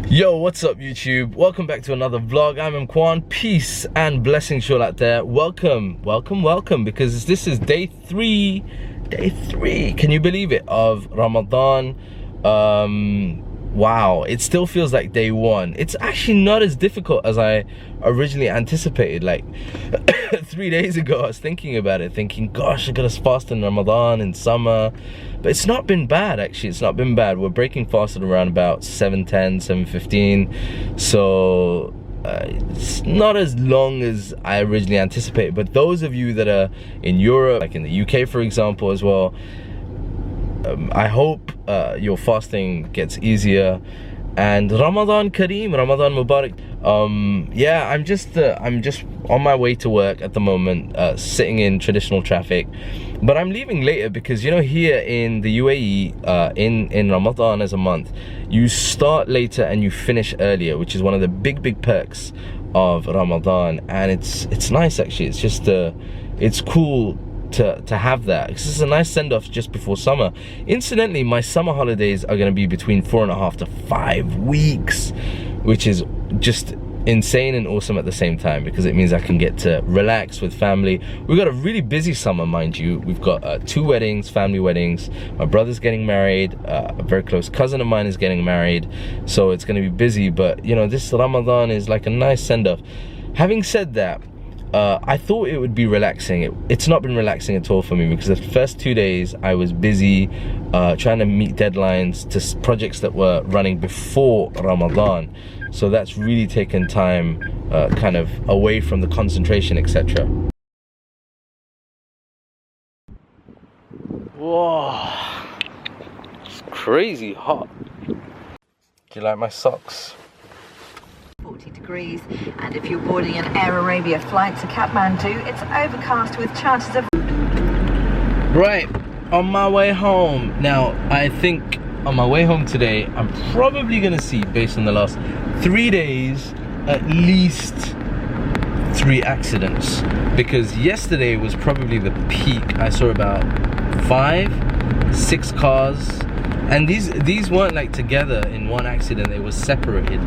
Yo, what's up YouTube? Welcome back to another vlog. I'm EMKWAN. Peace and blessings all out there. Welcome, because this is day three, can you believe it, of Ramadan. Wow, it still feels like day one. It's actually not as difficult as I originally anticipated. Like 3 days ago I was thinking about it, thinking, gosh, I gotta fast in Ramadan in summer. But it's not been bad, actually. It's not been bad. We're breaking fast at around about 7:10, 7:15. So it's not as long as I originally anticipated. But those of you that are in Europe, like in the UK for example as well, I hope your fasting gets easier. And Ramadan Kareem, Ramadan Mubarak. Yeah, I'm just on my way to work at the moment, sitting in traditional traffic. But I'm leaving later because, you know, here in the UAE, in Ramadan as a month, you start later and you finish earlier, which is one of the big perks of Ramadan. And it's nice, actually. It's just it's cool to have that, because it's a nice send-off just before summer. Incidentally, my summer holidays are going to be between 4.5 to 5 weeks, which is just insane and awesome at the same time, because it means I can get to relax with family. We've got a really busy summer, mind you. We've got 2 weddings, family weddings. My brother's getting married, a very close cousin of mine is getting married, so it's going to be busy. But you know, this Ramadan is like a nice send-off. Having said that, I thought it would be relaxing. It's not been relaxing at all for me, because the first 2 days I was busy trying to meet deadlines to projects that were running before Ramadan. So that's really taken time kind of away from the concentration, etc. Whoa, it's crazy hot. Do you like my socks? 40 degrees, and if you're boarding an Air Arabia flight to Kathmandu, it's overcast with chances of... Right, on my way home. Now, I think on my way home today, I'm probably gonna see, based on the last 3 days, at least 3 accidents. Because yesterday was probably the peak. I saw about 5, 6 cars. And these weren't like together in one accident, they were separated.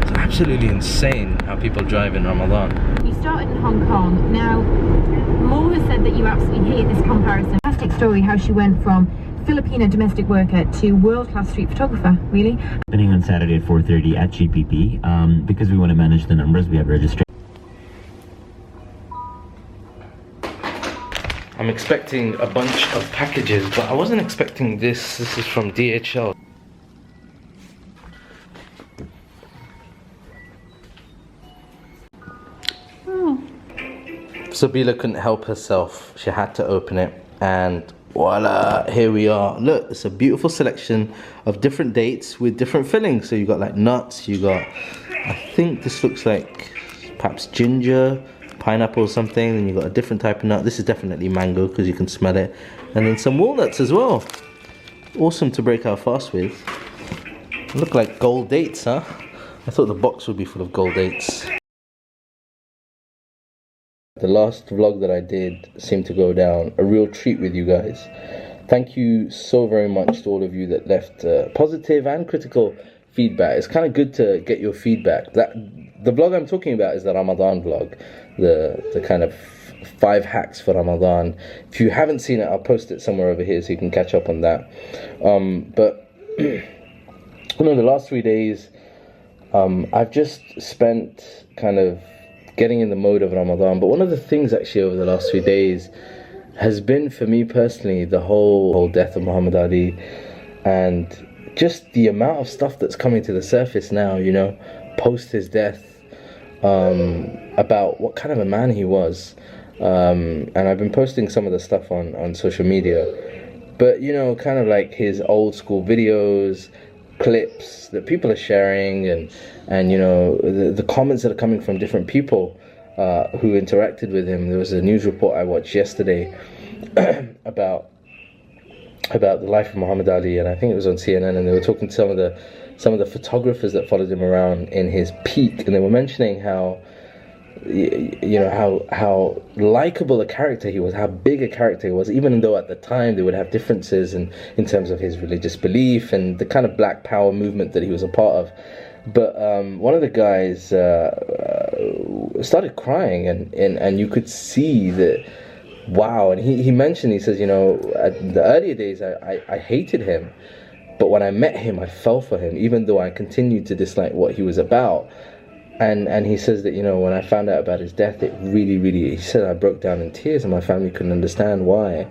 It's absolutely insane how people drive in Ramadan. You started in Hong Kong. Now, Moore said that you absolutely hate this comparison. Fantastic story how she went from Filipino domestic worker to world-class street photographer, really. Happening on Saturday at 4:30 at GPP. Because we want to manage the numbers, we have registration. I'm expecting a bunch of packages, but I wasn't expecting this. This is from DHL. Oh. Sabila couldn't help herself. She had to open it, and voila, here we are. Look, it's a beautiful selection of different dates with different fillings. So you got like nuts, you got, I think this looks like perhaps ginger, pineapple or something. Then you got a different type of nut. This is definitely mango because you can smell it. And then some walnuts as well. Awesome to break our fast with. Look like gold dates, huh? I thought the box would be full of gold dates. The last vlog that I did seemed to go down a real treat with you guys. Thank you so very much to all of you that left positive and critical feedback. It's kind of good to get your feedback. The vlog I'm talking about is the Ramadan vlog, the kind of 5 hacks for Ramadan. If you haven't seen it, I'll post it somewhere over here so you can catch up on that. But you know, the last 3 days, I've just spent kind of getting in the mode of Ramadan. But one of the things actually over the last 3 days has been, for me personally, the whole death of Muhammad Ali, and just the amount of stuff that's coming to the surface now, you know, post his death, about what kind of a man he was. And I've been posting some of the stuff on social media, but you know, kind of like his old school videos, clips that people are sharing, and you know, the comments that are coming from different people who interacted with him. There was a news report I watched yesterday about the life of Muhammad Ali, and I think it was on CNN, and they were talking to some of the photographers that followed him around in his peak, and they were mentioning how, you know, how likable a character he was, how big a character he was, even though at the time they would have differences in terms of his religious belief and the kind of black power movement that he was a part of. But one of the guys started crying, and you could see that, wow. And he mentioned, he says, you know, at the earlier days I hated him, but when I met him I fell for him, even though I continued to dislike what he was about. And he says that, you know, when I found out about his death, it really, he said, I broke down in tears, and my family couldn't understand why.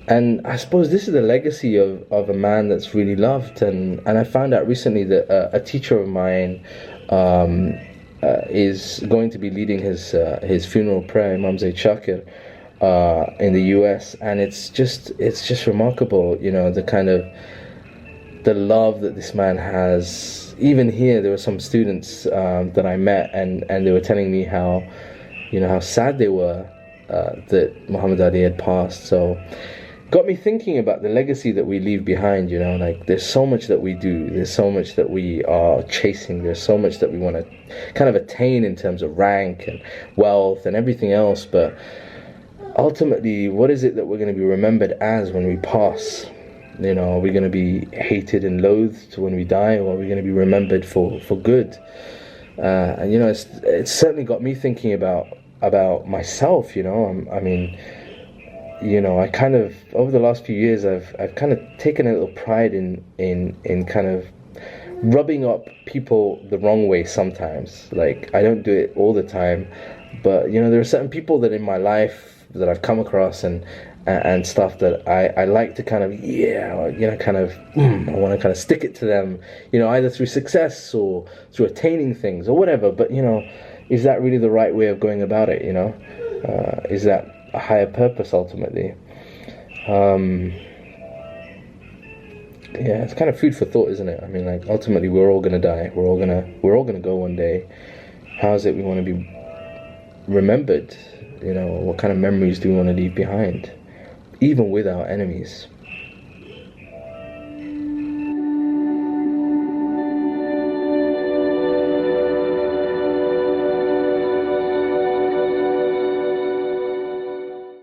And I suppose this is the legacy of a man that's really loved. And I found out recently that a teacher of mine is going to be leading his funeral prayer, Imam Zaid Shakir, in the US, and it's just remarkable, you know, the kind of the love that this man has. Even here, there were some students that I met, and they were telling me how, you know, how sad they were that Muhammad Ali had passed. So got me thinking about the legacy that we leave behind, you know, like there's so much that we do, there's so much that we are chasing, there's so much that we want to kind of attain in terms of rank and wealth and everything else, but ultimately, what is it that we're going to be remembered as when we pass? You know, are we going to be hated and loathed when we die, or are we going to be remembered for good? And you know, it's certainly got me thinking about myself. You know, I mean, you know, I kind of, over the last few years, I've kind of taken a little pride in kind of rubbing up people the wrong way sometimes. Like, I don't do it all the time, but you know, there are certain people that in my life that I've come across and stuff that I like to kind of, yeah, you know, kind of, I want to kind of stick it to them, you know, either through success or through attaining things or whatever. But you know, is that really the right way of going about it? You know, is that a higher purpose ultimately? Yeah, it's kind of food for thought, isn't it? I mean, like, ultimately we're all gonna die. We're all gonna go one day. How is it we want to be remembered? You know, what kind of memories do we want to leave behind, even with our enemies?